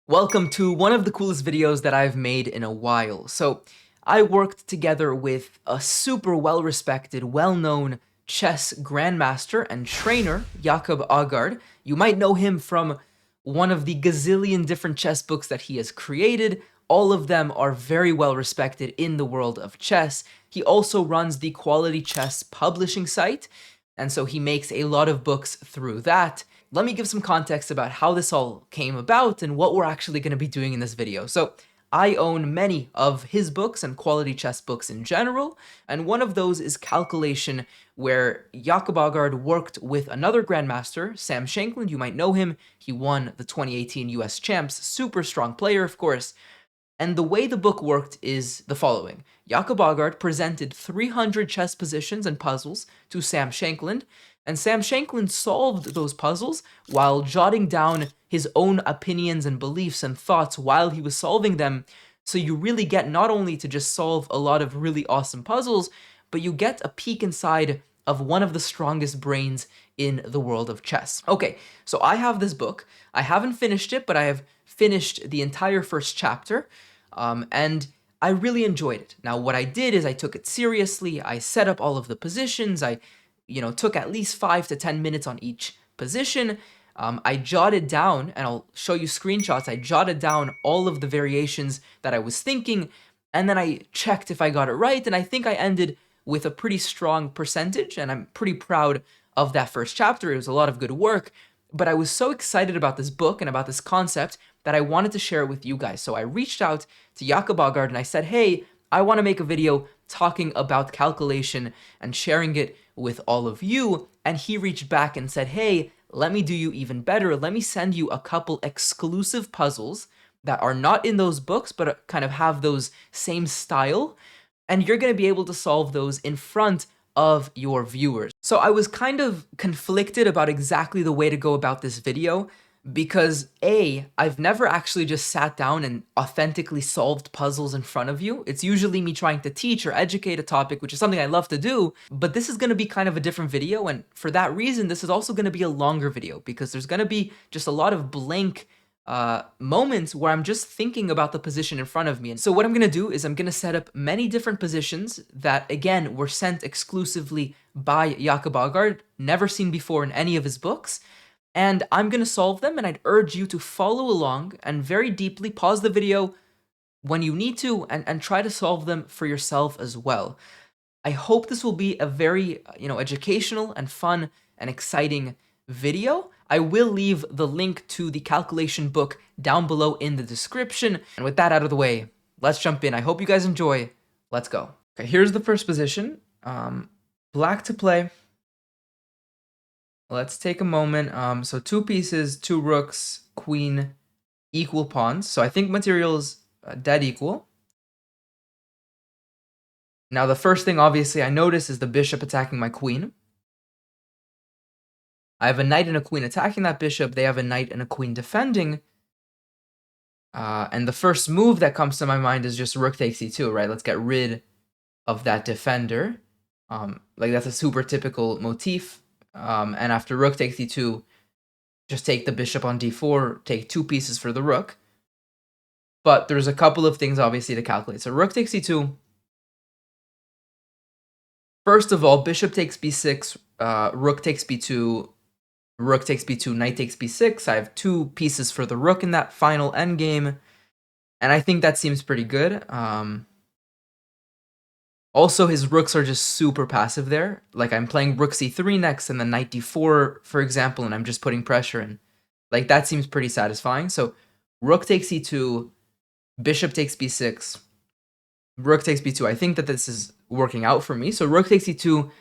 Welcome to one of the coolest videos that I've made in a while. So, I worked together with a super well-respected, well-known chess grandmaster and trainer, Jacob Aagaard. You might know him from one of the gazillion different chess books that he has created. All of them are very well respected in the world of chess. He also runs the Quality Chess publishing site, and so he makes a lot of books through that. Let me give some context about how this all came about and what we're actually going to be doing in this video. So, I own many of his books and quality chess books in general, and one of those is Calculation, where Jacob Aagaard worked with another grandmaster, Sam Shankland. You might know him. He won the 2018 US Champs. Super strong player, of course. And the way the book worked is the following. Jacob Aagaard presented 300 chess positions and puzzles to Sam Shankland, and Sam Shankland solved those puzzles while jotting down his own opinions and beliefs and thoughts while he was solving them. So you really get not only to just solve a lot of really awesome puzzles, but you get a peek inside of one of the strongest brains in the world of chess. Okay, so I have this book. I haven't finished it, but I have finished the entire first chapter. And I really enjoyed it. Now, what I did is I took it seriously. I set up all of the positions. I, took at least 5 to 10 minutes on each position. I jotted down, and I'll show you screenshots. I jotted down all of the variations that I was thinking, and then I checked if I got it right. And I think I ended with a pretty strong percentage, and I'm pretty proud of that first chapter. It was a lot of good work. But I was so excited about this book and about this concept that I wanted to share it with you guys. So I reached out to Jacob Aagaard and I said, hey, I want to make a video talking about calculation and sharing it with all of you. And he reached back and said, hey, let me do you even better. Let me send you a couple exclusive puzzles that are not in those books, but kind of have those same style. And you're going to be able to solve those in front of your viewers. So I was kind of conflicted about exactly the way to go about this video because I've never actually just sat down and authentically solved puzzles in front of you. It's usually me trying to teach or educate a topic, which is something I love to do, but this is going to be kind of a different video, and for that reason, this is also going to be a longer video because there's going to be just a lot of blank moments where I'm just thinking about the position in front of me. And so what I'm going to do is I'm going to set up many different positions that, again, were sent exclusively by Jacob Aagaard, never seen before in any of his books. And I'm going to solve them, and I'd urge you to follow along and very deeply pause the video when you need to and try to solve them for yourself as well. I hope this will be a very, educational and fun and exciting video. I will leave the link to the calculation book down below in the description. And with that out of the way, let's jump in. I hope you guys enjoy. Let's go. Okay, here's the first position. Black to play. Let's take a moment. So 2 pieces, 2 rooks, queen, equal pawns. So I think material is dead equal. Now the first thing obviously I notice is the bishop attacking my queen. I have a knight and a queen attacking that bishop. They have a knight and a queen defending. And the first move that comes to my mind is just rook takes e2, right? Let's get rid of that defender. Like that's a super typical motif. And after rook takes e2, just take the bishop on d4, take 2 pieces for the rook. But there's a couple of things obviously to calculate. So rook takes e2. First of all, bishop takes b6, rook takes b2, rook takes b2, knight takes b6. I have 2 pieces for the rook in that final endgame, and I think that seems pretty good. Also, his rooks are just super passive there. Like, I'm playing rook c3 next, and then knight d4, for example, and I'm just putting pressure in. Like, that seems pretty satisfying. So, rook takes e2, bishop takes b6, rook takes b2. I think that this is working out for me. So, rook takes e2.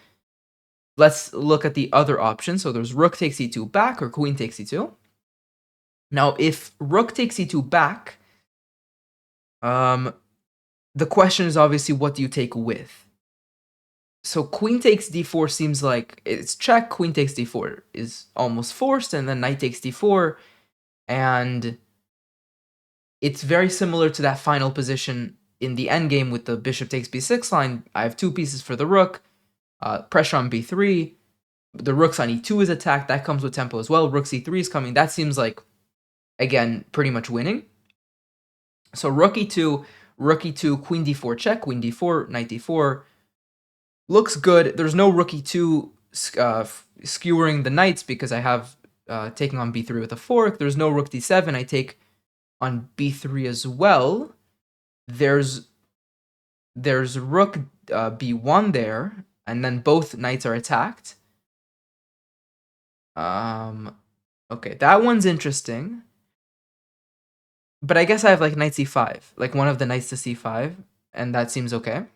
Let's look at the other option. So there's rook takes e2 back or queen takes e2. Now, if rook takes e2 back, the question is obviously what do you take with? So queen takes d4 seems like it's check, queen takes d4 is almost forced, and then knight takes d4, and it's very similar to that final position in the endgame with the bishop takes b6 line. I have 2 pieces for the rook. Pressure on b3, the rook's on e2 is attacked, that comes with tempo as well, rook c3 is coming, that seems like, again, pretty much winning. So rook e2, queen d4 check, queen d4, knight d4. Looks good. There's no rook e2 skewering the knights because I have taking on b3 with a fork. There's no rook d7. I take on b3 as well. There's rook b1 there, and then both knights are attacked. Okay, that one's interesting. But I guess I have like knight c5, like one of the knights to c5, and that seems okay.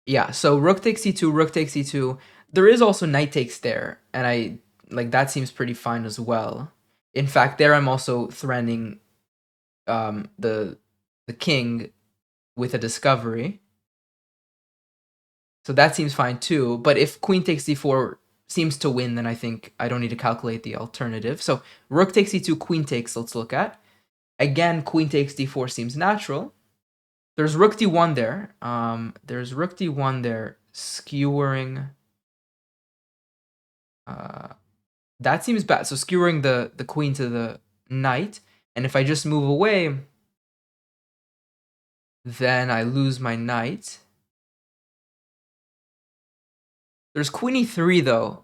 Yeah, so rook takes c2, rook takes e2. There is also knight takes there, and I like that seems pretty fine as well. In fact, there I'm also threatening the king with a discovery. So that seems fine too. But if queen takes d4 seems to win, then I think I don't need to calculate the alternative. So rook takes e2, queen takes, let's look at. Again, queen takes d4 seems natural. There's rook d1 there. There's rook d1 there, skewering. That seems bad. So skewering the queen to the knight. And if I just move away, then I lose my knight. There's queen e3 though.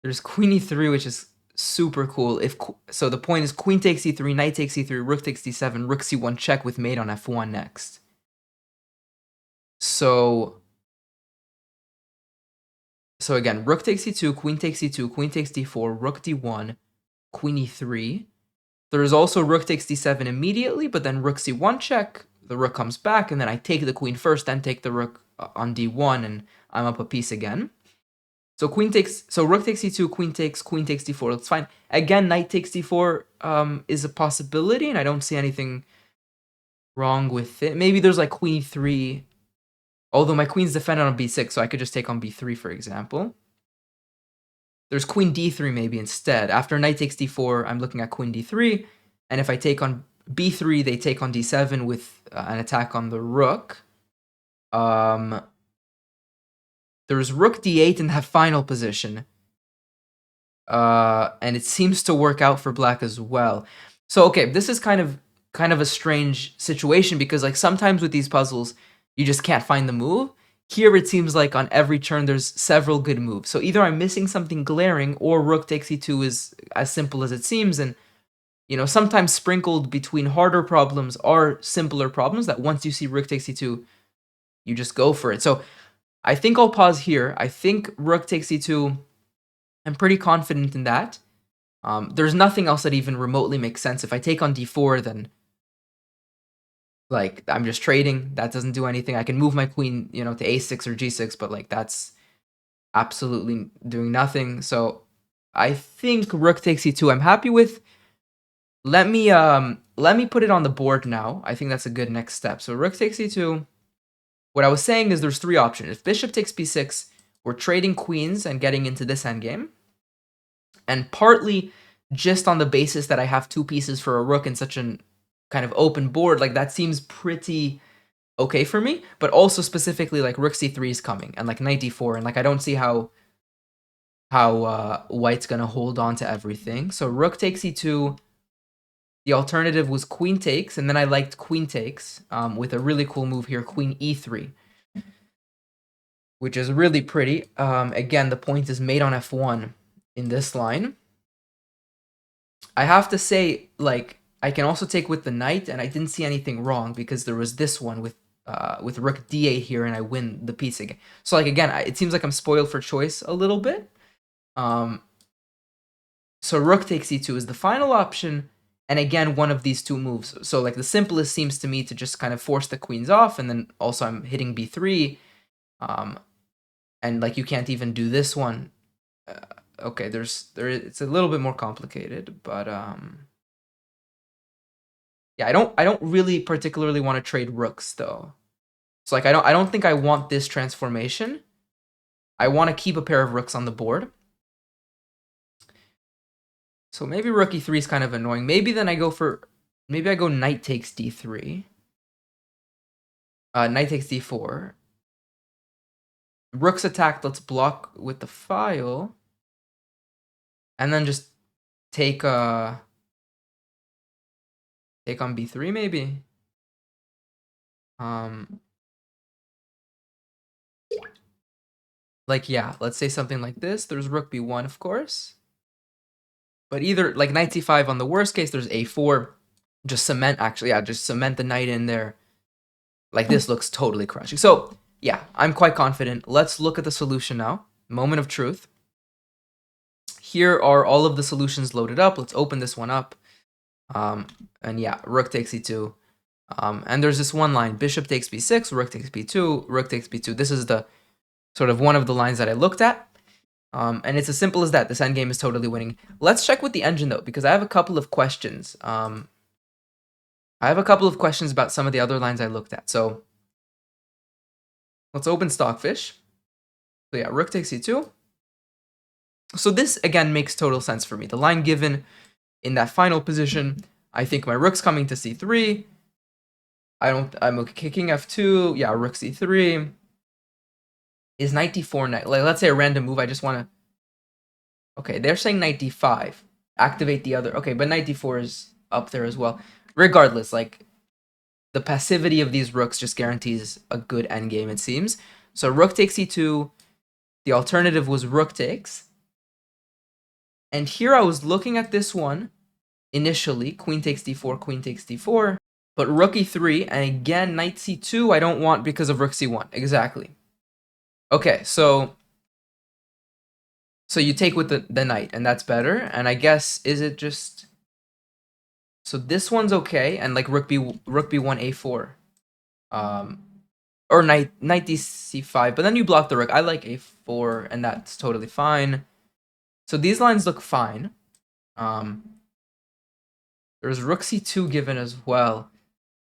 There's queen e3, which is super cool. So the point is queen takes e3, knight takes e3, rook takes d7, rook c1 check with mate on f1 next. So again, rook takes e2, queen takes e2, queen takes d4, rook d1, queen e3. There is also rook takes d7 immediately, but then rook c1 check, the rook comes back, and then I take the queen first, then take the rook on d1, and I'm up a piece again. So rook takes e2, queen takes d4. That's fine. Again, knight takes d4 is a possibility, and I don't see anything wrong with it. Maybe there's like queen e3, although my queen's defended on b6, so I could just take on b3, for example. There's queen d3 maybe instead. After knight takes d4, I'm looking at queen d3, and if I take on b3, they take on d7 with an attack on the rook. There's rook d8 in that final position. And it seems to work out for black as well. So okay, this is kind of a strange situation because like sometimes with these puzzles, you just can't find the move. Here it seems like on every turn there's several good moves. So either I'm missing something glaring or rook takes e2 is as simple as it seems. And you know, sometimes sprinkled between harder problems are simpler problems that once you see rook takes e2, you just go for it. So I think I'll pause here. I think rook takes e2. I'm pretty confident in that. There's nothing else that even remotely makes sense. If I take on d4, then like I'm just trading. That doesn't do anything. I can move my queen, you know, to a6 or g6, but like that's absolutely doing nothing. So I think rook takes e2. I'm happy with. Let me put it on the board now. I think that's a good next step. So rook takes e2. What I was saying is there's three options. If bishop takes b6, we're trading queens and getting into this endgame. And partly just on the basis that I have two pieces for a rook in such an kind of open board, like that seems pretty okay for me. But also specifically like rook c3 is coming and like knight d4, and like I don't see how white's gonna hold on to everything. So rook takes e2. The alternative was queen takes, and then I liked queen takes with a really cool move here, queen e3, which is really pretty. Again, the point is mate on f1 in this line. I have to say, like, I can also take with the knight, and I didn't see anything wrong because there was this one with rook d8 here, and I win the piece again. So, like, again, it seems like I'm spoiled for choice a little bit. So rook takes e2 is the final option, and again, one of these two moves. So, like, the simplest seems to me to just kind of force the queens off, and then also I'm hitting b3, and, like, you can't even do this one. Okay, it's a little bit more complicated, but yeah, I don't really particularly want to trade rooks though. So like I don't think I want this transformation. I want to keep a pair of rooks on the board. So maybe rook e3 is kind of annoying. Maybe then I go knight takes d3. Knight takes d4. Rook's attacked, let's block with the file. And then just take Take on b3 maybe. Like, yeah, let's say something like this. There's rook b1, of course. But either, like, knight c5 on the worst case, there's a4. Just cement, actually, yeah, just cement the knight in there. Like, this looks totally crushing. So, yeah, I'm quite confident. Let's look at the solution now. Moment of truth. Here are all of the solutions loaded up. Let's open this one up. And yeah, rook takes e2. And there's this one line, bishop takes b6, rook takes b2, rook takes b2. This is the sort of one of the lines that I looked at. And it's as simple as that. This endgame is totally winning. Let's check with the engine, though, because I have a couple of questions. I have a couple of questions about some of the other lines I looked at. So let's open Stockfish. So yeah, rook takes e2. So this, again, makes total sense for me. The line given in that final position, I think my rook's coming to c3. I'm okay, king f2. Yeah, rook c3. Is knight d4 knight? Like, let's say a random move. I just want to... Okay, they're saying knight d5. Activate the other... Okay, but knight d4 is up there as well. Regardless, like, the passivity of these rooks just guarantees a good endgame, it seems. So rook takes e2. The alternative was rook takes. And here I was looking at this one initially. Queen takes d4, queen takes d4. But rook e3, and again, knight c2 I don't want because of rook c1. Exactly. Okay, so you take with the knight, and that's better. And I guess, is it just... So this one's okay, and like rook b1 a4. Or knight dc5, but then you block the rook. I like a4, and that's totally fine. So these lines look fine. There's rook c2 given as well,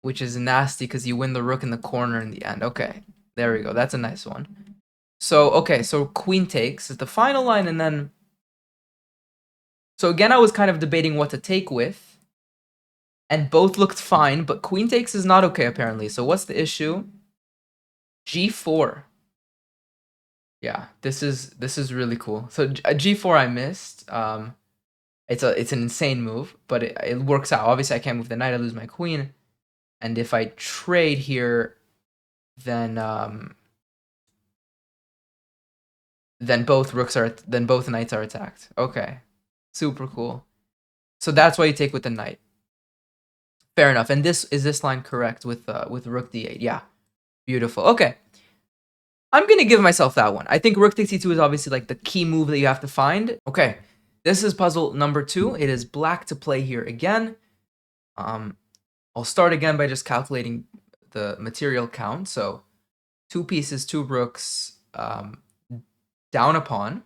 which is nasty because you win the rook in the corner in the end. Okay, there we go. That's a nice one. So, okay, so queen takes is the final line, and then... So again, I was kind of debating what to take with, and both looked fine, but queen takes is not okay, apparently. So what's the issue? g4. Yeah, this is really cool. So g4 I missed. It's an insane move, but it works out. Obviously, I can't move the knight. I lose my queen, and if I trade here, then both knights are attacked. Okay, super cool. So that's why you take with the knight. Fair enough. And this line correct with rook d8? Yeah, beautiful. Okay, I'm gonna give myself that one. I think rook takes e2 is obviously like the key move that you have to find. Okay, this is puzzle number 2. It is black to play here again. I'll start again by just calculating the material count. So 2 pieces, 2 rooks, down a pawn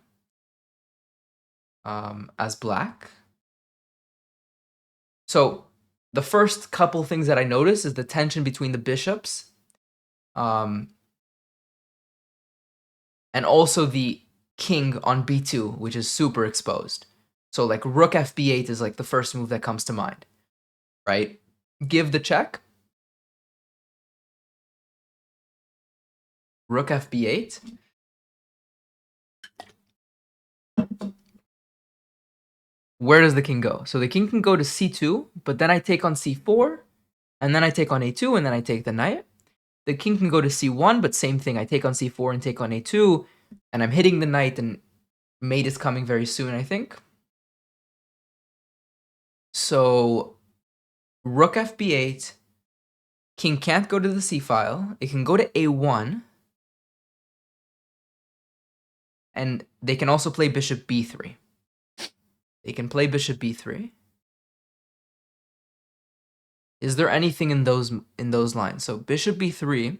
as black. So the first couple things that I notice is the tension between the bishops, and also the king on b2, which is super exposed. So like rook fb8 is like the first move that comes to mind, right? Give the check. Rook fb8. Where does the king go? So the king can go to c2, but then I take on c4, and then I take on a2, and then I take the knight. The king can go to c1, but same thing. I take on c4 and take on a2, and I'm hitting the knight, and mate is coming very soon, I think. So rook fb8, king can't go to the c file. It can go to a1, and they can also play bishop b3. They can play bishop b3. Is there anything in those lines? So bishop b3.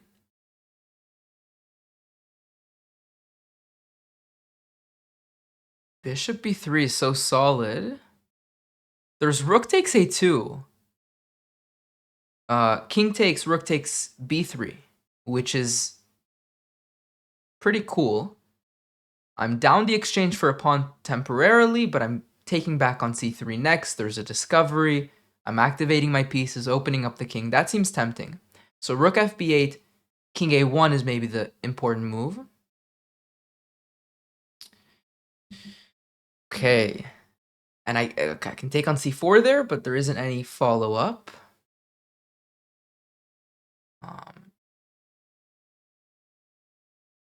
Bishop b3 is so solid. There's rook takes a2. King takes, rook takes b3, which is pretty cool. I'm down the exchange for a pawn temporarily, but I'm taking back on c3 next. There's a discovery. I'm activating my pieces, opening up the king. That seems tempting. So rook fb8, king a1 is maybe the important move. Okay. And I can take on c4 there, but there isn't any follow-up.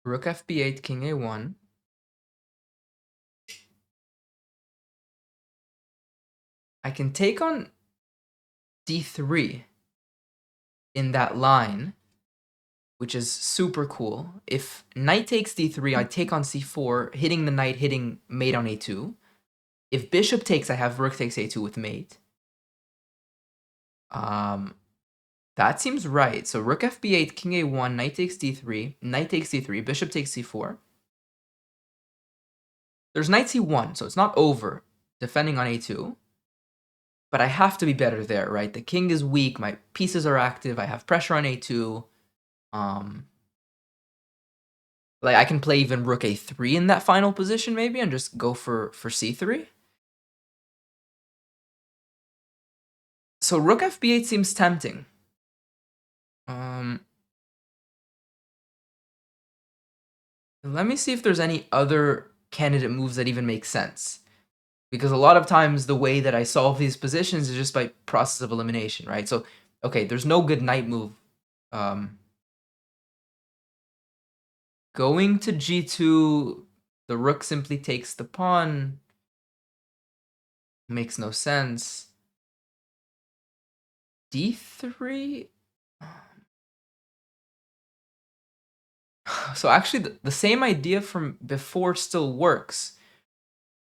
Rook fb8, king a1. I can take on d3 in that line, which is super cool. If knight takes d3, I take on c4, hitting the knight, hitting mate on a2. If bishop takes, I have rook takes a2 with mate. That seems right. So rook fb8, king a1, knight takes d3, knight takes d3, bishop takes c4. There's knight c1, so it's not over, defending on a2. But I have to be better there, right? The king is weak, my pieces are active, I have pressure on a2. Like I can play even rook a3 in that final position maybe and just go for c3. So rook fb8 seems tempting. Let me see if there's any other candidate moves that even make sense. Because a lot of times the way that I solve these positions is just by process of elimination, right? So, okay, there's no good knight move. Going to g2, the rook simply takes the pawn. Makes no sense. d3? So actually, the same idea from before still works,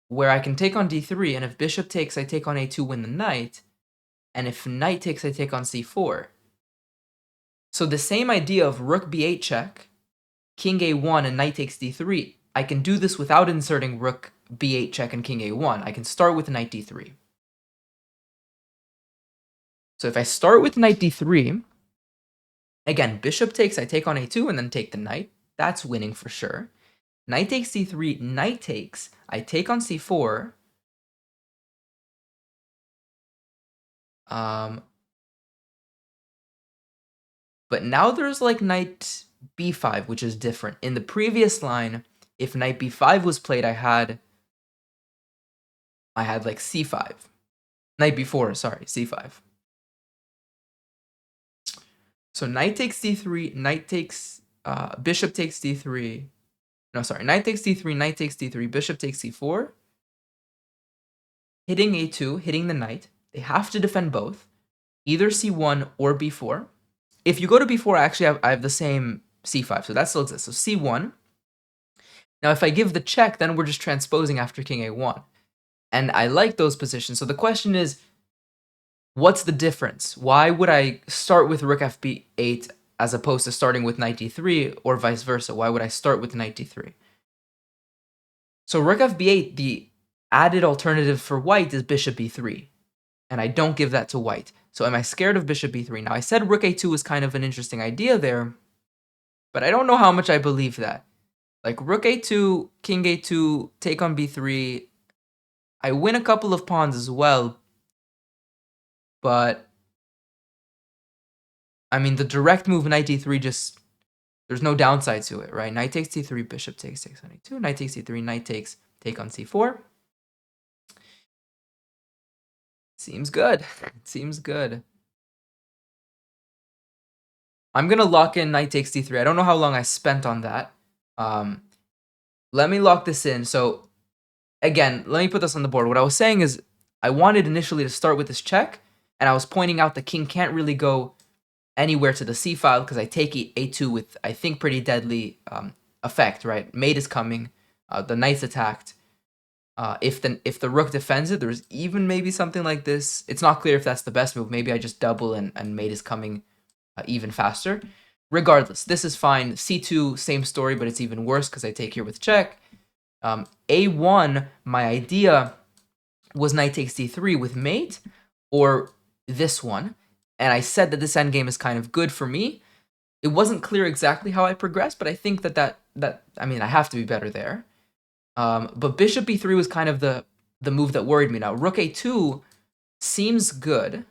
where I can take on d3, and if bishop takes, I take on a2, win the knight, and if knight takes, I take on c4. So the same idea of rook b8 check, king a1, and knight takes d3, I can do this without inserting rook b8 check and king a1. I can start with knight d3. So if I start with knight d3, again, bishop takes, I take on a2, and then take the knight. That's winning for sure. Knight takes c3, knight takes, I take on c4. But now there's like knight b5, which is different. In the previous line, if knight b5 was played, I had like c5. Knight b4, sorry, c5. So knight takes d3, knight takes, bishop takes d3. No, sorry, knight takes d3, knight takes d3, bishop takes c4. Hitting a2, hitting the knight. They have to defend both, either c1 or b4. If you go to b4, I have the same c5, so that still exists. So c1. Now, if I give the check, then we're just transposing after king a1. And I like those positions. So the question is, what's the difference? Why would I start with rook fb8 as opposed to starting with knight d3, or vice versa? Why would I start with knight d3? So rook fb8, the added alternative for white is bishop b3. And I don't give that to white. So am I scared of bishop b3? Now, I said rook a2 is kind of an interesting idea there, but I don't know how much I believe that. Like rook a2, king a2, take on b3. I win a couple of pawns as well, but I mean, the direct move knight d3 just, there's no downside to it, right? Knight takes d3, bishop takes on a2, knight takes d3, knight takes, take on c4. Seems good. Seems good. I'm going to lock in knight takes d3. I don't know how long I spent on that. Let me lock this in. So again, let me put this on the board. What I was saying is I wanted initially to start with this check, and I was pointing out the king can't really go anywhere to the c file because I take a2 with, I think, pretty deadly effect, right? Mate is coming. The knight's attacked. If the rook defends it, there's even maybe something like this. It's not clear if that's the best move. Maybe I just double and mate is coming even faster. Regardless, this is fine. c2, same story, but it's even worse because I take here with check. a1, my idea was knight takes d3 with mate, or this one. And I said that this endgame is kind of good for me. It wasn't clear exactly how I progressed, but I think that I mean, I have to be better there. But bishop b3 was kind of the move that worried me. Now, rook a2 seems good.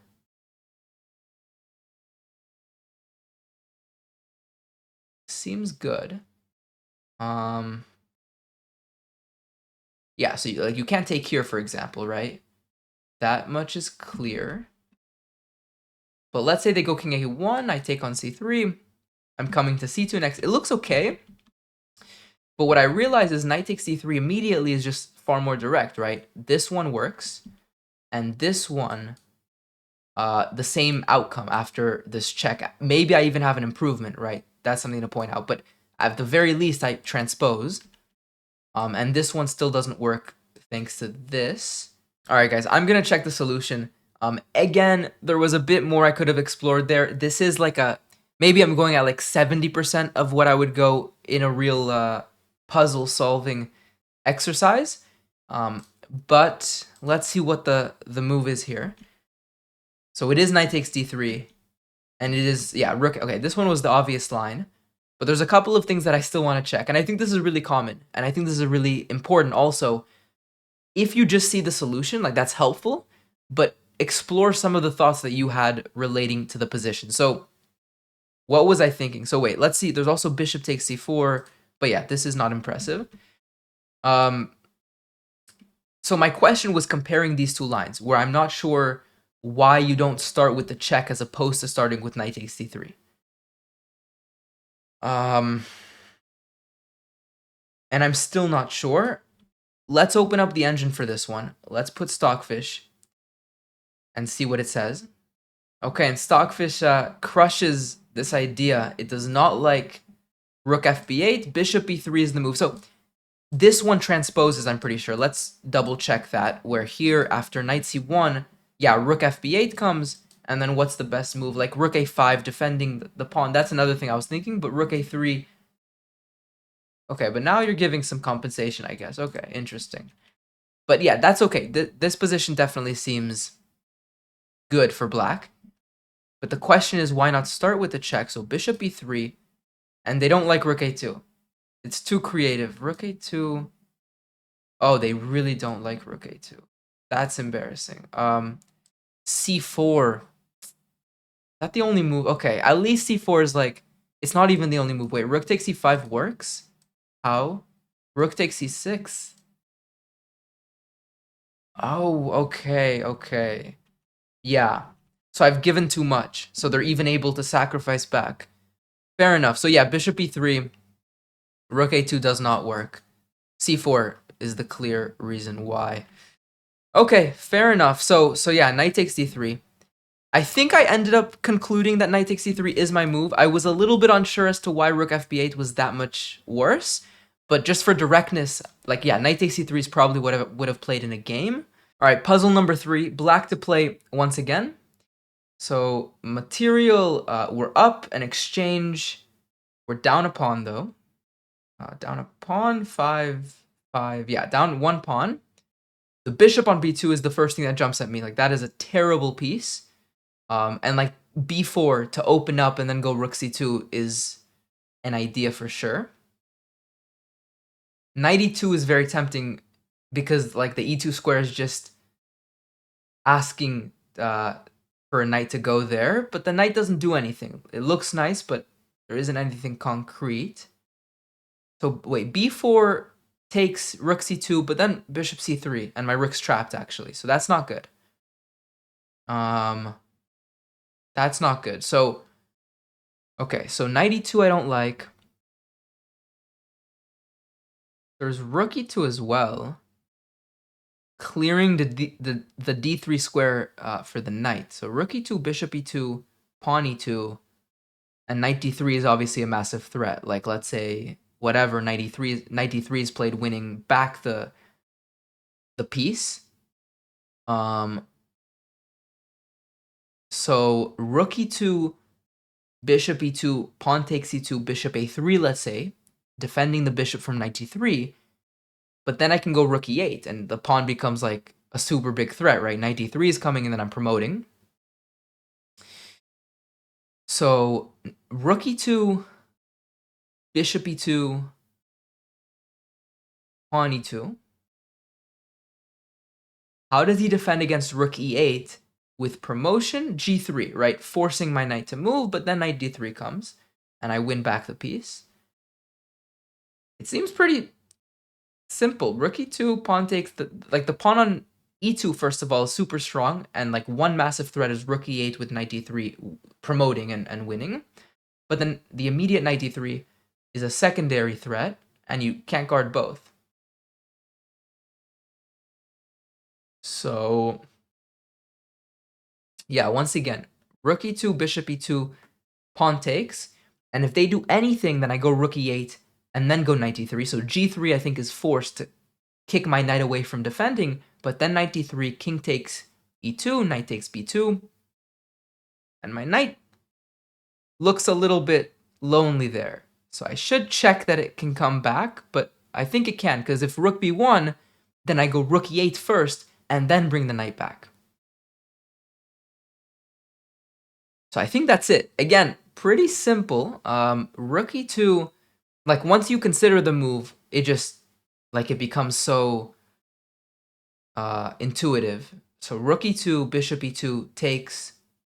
Seems good. Yeah, so you can't take here, for example, right? That much is clear. But let's say they go king a1, I take on c3. I'm coming to c2 next. It looks okay, but what I realize is knight takes c3 immediately is just far more direct, right? This one works, and this one, the same outcome after this check. Maybe I even have an improvement, right? That's something to point out. But at the very least, I transpose. And this one still doesn't work thanks to this. All right, guys, I'm going to check the solution. Again, there was a bit more I could have explored there. This is like maybe I'm going at like 70% of what I would go in a real puzzle solving exercise. But let's see what the move is here. So it is knight takes d3, and it is, yeah, rook. Okay, this one was the obvious line, but there's a couple of things that I still want to check, and I think this is really common, and I think this is really important also. If you just see the solution, like that's helpful, but explore some of the thoughts that you had relating to the position. So what was I thinking? So wait, let's see. There's also bishop takes c4, but yeah, this is not impressive. So my question was comparing these two lines, where I'm not sure why you don't start with the check as opposed to starting with knight takes c3. And I'm still not sure. Let's open up the engine for this one. Let's put Stockfish and see what it says. Okay, and Stockfish crushes this idea. It does not like rook fb8. Bishop e3 is the move. So this one transposes, I'm pretty sure. Let's double check that. Where here, after knight c1, yeah, rook fb8 comes, and then what's the best move? Like rook a5, defending the pawn. That's another thing I was thinking, but rook a3. Okay, but now you're giving some compensation, I guess. Okay, interesting. But yeah, that's okay. This position definitely seems good for black. But the question is, why not start with the check? So bishop e3, and they don't like rook a2. It's too creative. Rook a2. Oh, they really don't like rook a2. That's embarrassing. C4. Is that the only move? Okay, at least c4 is like, it's not even the only move. Wait, rook takes c5 works? How? Rook takes c6. Oh, okay, okay. Yeah. So I've given too much. So they're even able to sacrifice back. Fair enough. So yeah, bishop e3, rook a2 does not work. c4 is the clear reason why. Okay, fair enough. So yeah, knight takes d3. I think I ended up concluding that knight takes c3 is my move. I was a little bit unsure as to why rook fb8 was that much worse. But just for directness, like, yeah, knight takes c3 is probably what I would have played in a game. All right, puzzle number 3, black to play once again. So material, we're up, an exchange. We're down a pawn, though. Down a pawn, 5, 5. Yeah, down 1 pawn. The bishop on b2 is the first thing that jumps at me. Like, that is a terrible piece. And, like, b4 to open up and then go rook c2 is an idea for sure. Knight e2 is very tempting because, like, the e2 square is just asking for a knight to go there, but the knight doesn't do anything. It looks nice, but there isn't anything concrete. So wait, b4 takes rook c2, but then bishop c3, and my rook's trapped actually. So that's not good. That's not good. So okay, so knight e2 I don't like. There's rook e2 as well, clearing the d3 square for the knight. So rook e2, bishop e2, pawn e2, and knight d3 is obviously a massive threat. Like, let's say whatever, knight d3 is played, winning back the piece. So rook e2, bishop e2, pawn takes e2, bishop a3, let's say, defending the bishop from knight d3. But then I can go rook e8, and the pawn becomes like a super big threat, right? Knight d3 is coming, and then I'm promoting. So rook e2, bishop e2, pawn e2. How does he defend against rook e8 with promotion? G3, right? Forcing my knight to move, but then knight d3 comes, and I win back the piece. It seems pretty simple. Rook e2, pawn takes the pawn on e2, first of all, is super strong, and like one massive threat is rook e8 with knight d3 promoting and winning. but then the immediate knight d3 is a secondary threat, and you can't guard both. So, yeah, once again, rook e2, bishop e2, pawn takes, and if they do anything, then I go rook e8, and then go knight d3. So g3, I think, is forced to kick my knight away from defending, but then knight d3, king takes e2, knight takes b2, and my knight looks a little bit lonely there. So I should check that it can come back, but I think it can, because if rook b1, then I go rook e8 first, and then bring the knight back. So I think that's it. Again, pretty simple. Rook e2, like once you consider the move, it just, like it becomes so intuitive. So rook e2, bishop e2 takes.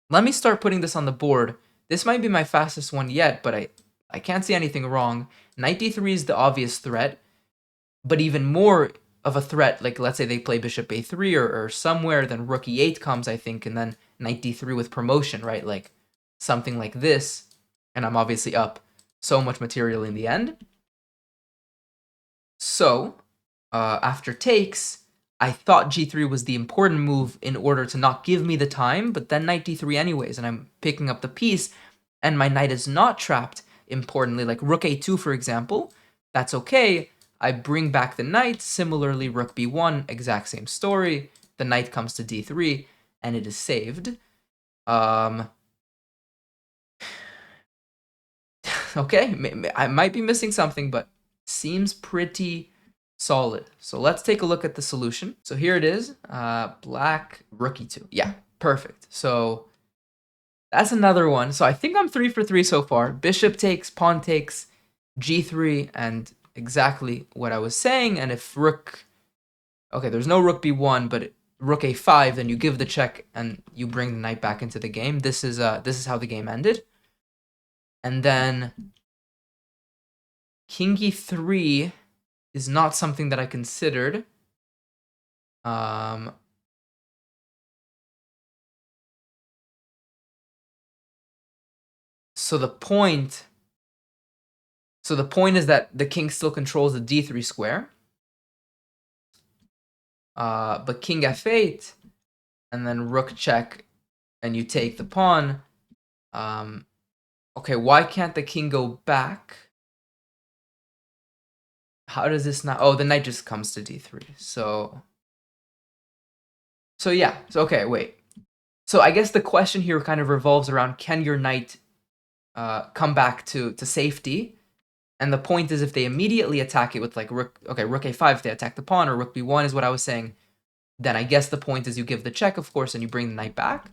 Let me start putting this on the board. This might be my fastest one yet, but I can't see anything wrong. Knight d3 is the obvious threat, but even more of a threat, like let's say they play bishop a3 or somewhere, then rook e8 comes, I think, and then knight d3 with promotion, right? Like something like this, and I'm obviously up so much material in the end. So, after takes, I thought g3 was the important move in order to not give me the time, but then knight d3 anyways, and I'm picking up the piece, and my knight is not trapped, importantly, like rook a2, for example. That's okay. I bring back the knight. Similarly, rook b1, exact same story. The knight comes to d3, and it is saved. Okay, I might be missing something, but seems pretty solid. So let's take a look at the solution. So here it is, black rook e2. Yeah, perfect. So that's another one. So I think I'm 3 for 3 so far. Bishop takes, pawn takes, g3, and exactly what I was saying. And if rook, okay, there's no rook b1, but rook a5, then you give the check and you bring the knight back into the game. This is how the game ended. And then king e3 is not something that I considered. So the point is that the king still controls the d3 square. But king f8, and then rook check, and you take the pawn. Okay, why can't the king go back? How does this not? Oh, the knight just comes to d3. So yeah. So okay, wait. So I guess the question here kind of revolves around, can your knight come back to safety? And the point is, if they immediately attack it with like rook a5, if they attack the pawn, or rook b1 is what I was saying, then I guess the point is you give the check, of course, and you bring the knight back.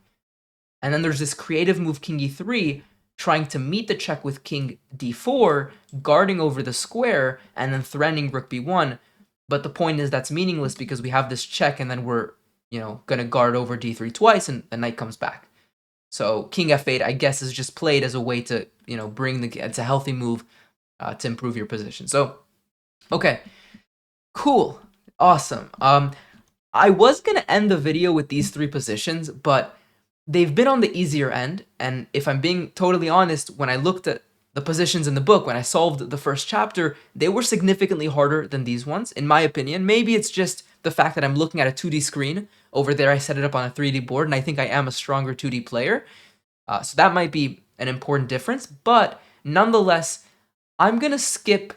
And then there's this creative move, king e3, trying to meet the check with king d4, guarding over the square, and then threatening rook b1. But the point is that's meaningless because we have this check, and then we're, going to guard over d3 twice, and the knight comes back. So king f8, I guess, is just played as a way to, bring it's a healthy move to improve your position. So, okay, cool, awesome. I was gonna end the video with these 3 positions, but they've been on the easier end. And if I'm being totally honest, when I looked at the positions in the book, when I solved the first chapter, they were significantly harder than these ones, in my opinion. Maybe it's just the fact that I'm looking at a 2D screen. Over there, I set it up on a 3D board, and I think I am a stronger 2D player. So that might be an important difference. But nonetheless, I'm going to skip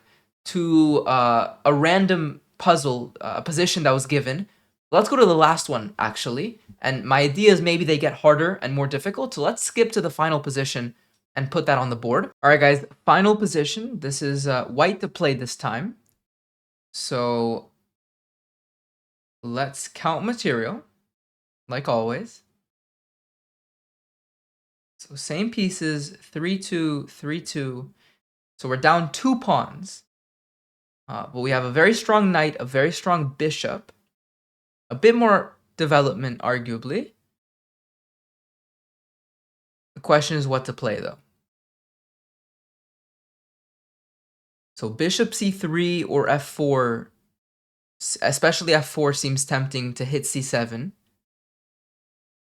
to a random puzzle, position that was given. Let's go to the last one, actually. And my idea is maybe they get harder and more difficult. So let's skip to the final position and put that on the board. All right, guys, final position. This is white to play this time. So let's count material, like always. So same pieces, 3-2, 3-2. So we're down 2 pawns. But we have a very strong knight, a very strong bishop. A bit more development, arguably. The question is what to play, though. So bishop c3 or f4, especially f4, seems tempting to hit c7.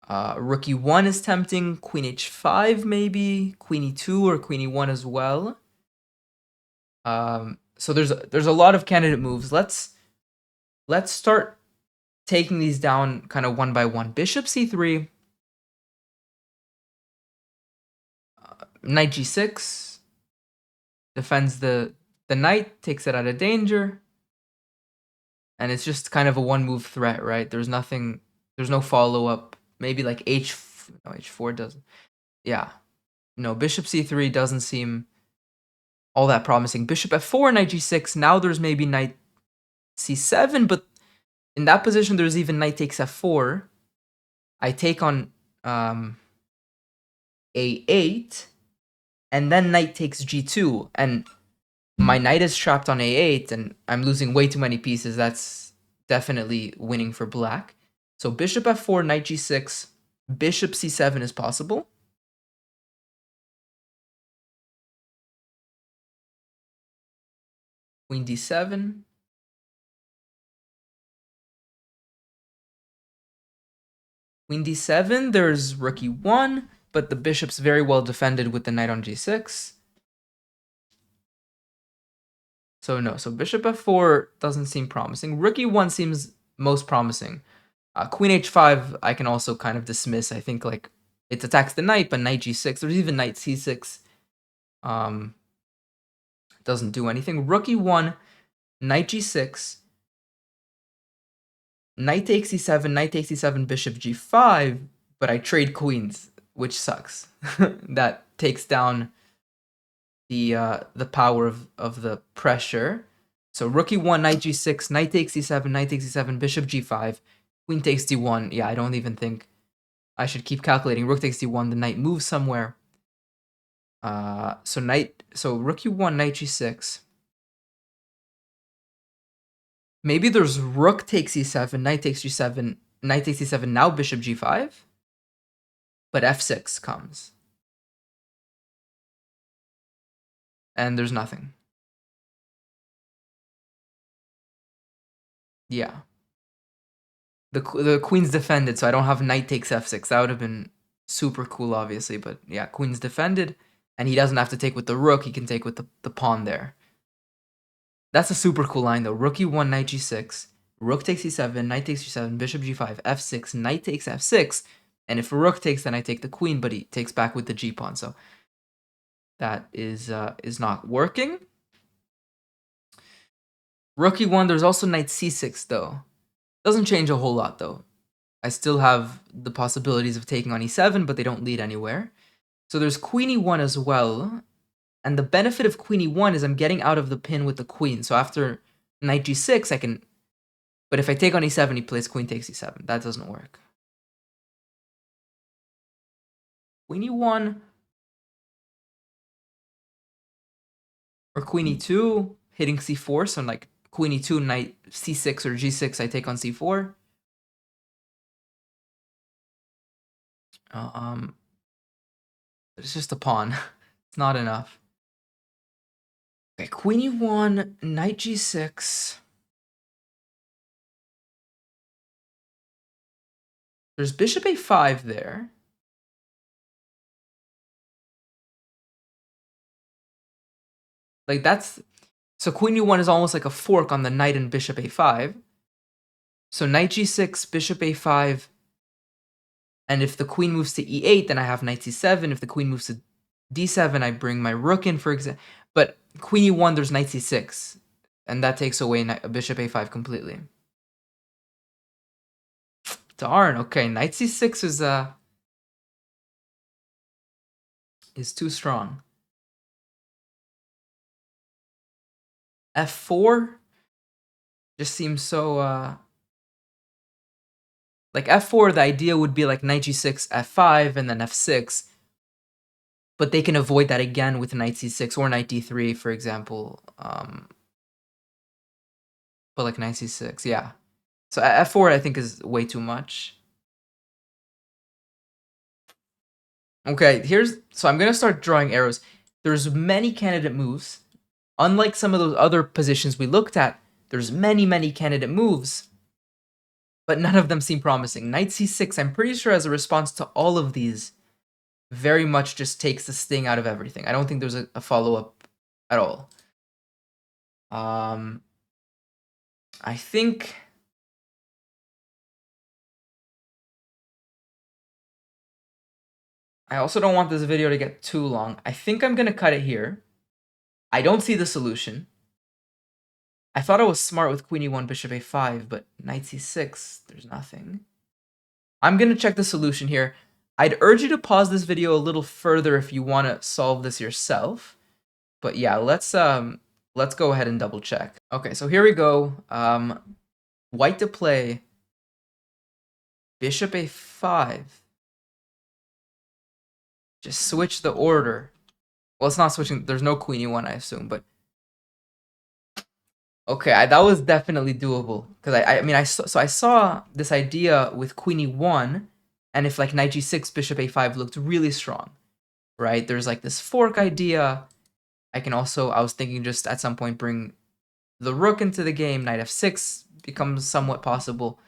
Rook e1 is tempting. Queen h5 maybe. Queen e2 or queen e1 as well. So there's a lot of candidate moves. Let's start taking these down kind of one by one. Bishop c3. Knight g6. Defends the knight, takes it out of danger. And it's just kind of a one move threat, right? There's no follow up. Maybe like h4 doesn't. Yeah. No, bishop c3 doesn't seem all that promising. Bishop f4, knight g6. Now there's maybe knight c7, but in that position there's even knight takes f4. I take on a8, and then knight takes g2, and my knight is trapped on a8, and I'm losing way too many pieces. That's definitely winning for black. So bishop f4, knight g6, bishop c7 is possible. Queen d7. Queen d7, there's rook e1, but the bishop's very well defended with the knight on g6. So no, so bishop f4 doesn't seem promising. Rook e1 seems most promising. Queen h5 I can also kind of dismiss. I think like it attacks the knight, but knight g6, there's even knight c6. Doesn't do anything. Rook e1, knight g6, knight takes e7, knight takes e7, bishop g5, but I trade queens, which sucks. That takes down the power of the pressure. So rook e1, knight g6, knight takes e7, knight takes e7, bishop g5, queen takes d1. Yeah, I don't even think I should keep calculating. Rook takes d1, the knight moves somewhere. So rook e1, knight g6. Maybe there's rook takes e7, knight takes g7, knight takes e7, now bishop g5. But f6 comes. And there's nothing. Yeah. The queen's defended, so I don't have knight takes f6. That would have been super cool, obviously. But yeah, queen's defended. And he doesn't have to take with the rook. He can take with the pawn there. That's a super cool line, though. Rook e1, knight g6. Rook takes e7, knight takes g7, bishop g5, f6, knight takes f6. And if a rook takes, then I take the queen, but he takes back with the g-pawn. So that is not working. Rook e1, there's also knight c6, though. Doesn't change a whole lot, though. I still have the possibilities of taking on e7, but they don't lead anywhere. So there's queen e1 as well. And the benefit of queen e1 is I'm getting out of the pin with the queen. So after knight g6, I can... But if I take on e7, he plays queen takes e7. That doesn't work. Queen e1. Or queen e2, hitting c4. So like queen e2, knight c6 or g6, I take on c4. It's just a pawn. It's not enough. Okay, queen e1, knight g6. There's bishop a5 there. Like that's... So queen e1 is almost like a fork on the knight and bishop a5. So knight g6, bishop a5. And if the queen moves to e8, then I have knight c7. If the queen moves to d7, I bring my rook in, for example. But queen e1, there's knight c6. And that takes away bishop a5 completely. Darn, okay. Knight c6 is too strong. f4 just seems so... Like f4, the idea would be like knight g6, f5, and then f6. But they can avoid that again with knight c6 or knight d3, for example. But like knight c6, yeah. So f4 I think is way too much. Okay, so I'm gonna start drawing arrows. There's many candidate moves. Unlike some of those other positions we looked at, there's many candidate moves. but none of them seem promising. Knight c6, I'm pretty sure as a response to all of these, very much just takes the sting out of everything. I don't think there's a follow-up at all. I think... I also don't want this video to get too long. I think I'm going to cut it here. I don't see the solution. I thought I was smart with queen e1, bishop a5, but knight c6, there's nothing. I'm going to check the solution here. I'd urge you to pause this video a little further if you want to solve this yourself. But yeah, let's go ahead and double check. Okay, so here we go. White to play bishop a5. Just switch the order. Well, it's not switching. There's no queen e1, I assume, but okay, that was definitely doable because I saw this idea with queen e1, and if like knight g6, bishop a5 looked really strong, right? There's like this fork idea. I was thinking just at some point bring the rook into the game. Knight f6 becomes somewhat possible.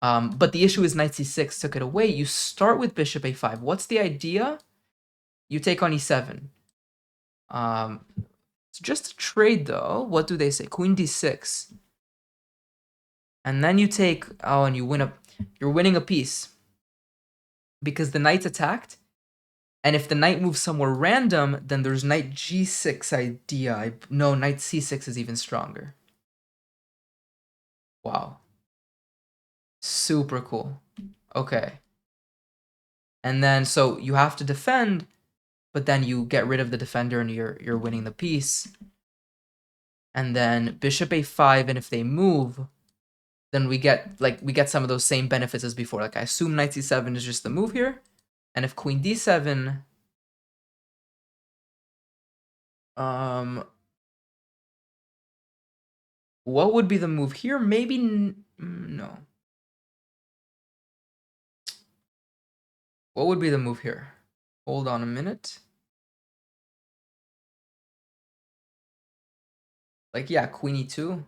But the issue is knight c6 took it away. You start with bishop a5. What's the idea? You take on e7. It's just a trade though. What do they say? Queen d6. And then you take, and you win you're winning a piece. Because the knight's attacked. And if the knight moves somewhere random, then there's knight g6 idea. No, knight c6 is even stronger. Wow. Super cool. Okay. And then, so you have to defend, but then you get rid of the defender and you're winning the piece. And then bishop a5, and if they move, then we get some of those same benefits as before. Like I assume knight c7 is just the move here. And if queen d7, what would be the move here? Maybe no. What would be the move here? Hold on a minute. Like, yeah, queen e2.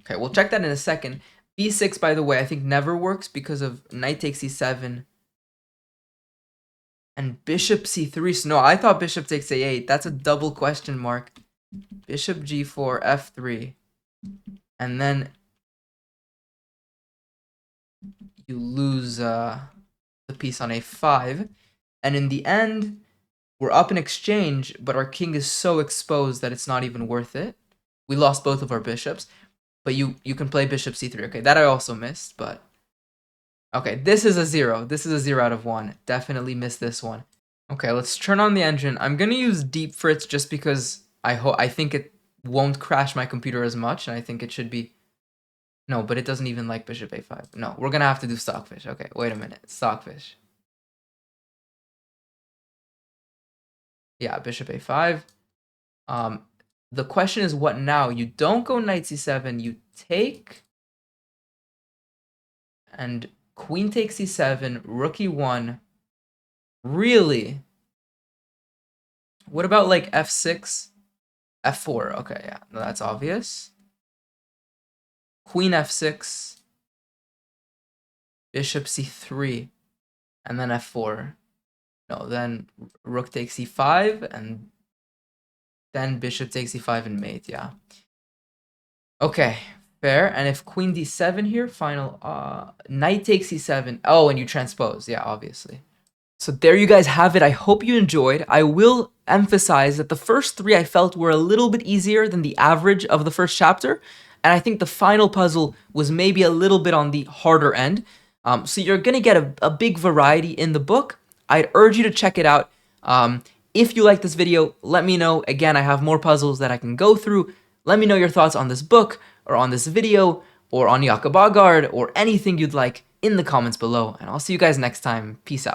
Okay, we'll check that in a second. b6, by the way, I think never works because of knight takes e7. And bishop c3. So no, I thought bishop takes a8. That's a double question mark. Bishop g4, f3. And then you lose the piece on a5. And in the end, we're up in exchange, but our king is so exposed that it's not even worth it. We lost both of our bishops. But you can play bishop c3. Okay, that I also missed, but... Okay, this is a 0. This is a 0 out of 1. Definitely missed this one. Okay, let's turn on the engine. I'm going to use Deep Fritz just because I think it won't crash my computer as much, and I think it should be... No, but it doesn't even like bishop a5. No, we're going to have to do Stockfish. Okay, wait a minute. Stockfish. Yeah, bishop a5. The question is what now? You don't go knight c7. You take... And queen takes e7, rook e1. Really? What about like f6? f4. Okay, yeah, no, that's obvious. Queen f6. Bishop c3. And then f4. No, then rook takes e5, and then bishop takes e5 and mate, yeah. Okay, fair. And if queen d7 here, final, knight takes e7. Oh, and you transpose, yeah, obviously. So there you guys have it. I hope you enjoyed. I will emphasize that the first 3 I felt were a little bit easier than the average of the first chapter. And I think the final puzzle was maybe a little bit on the harder end. So you're going to get a big variety in the book. I'd urge you to check it out. If you like this video, let me know. Again, I have more puzzles that I can go through. Let me know your thoughts on this book, or on this video, or on Jacob Aagaard, or anything you'd like in the comments below. And I'll see you guys next time. Peace out.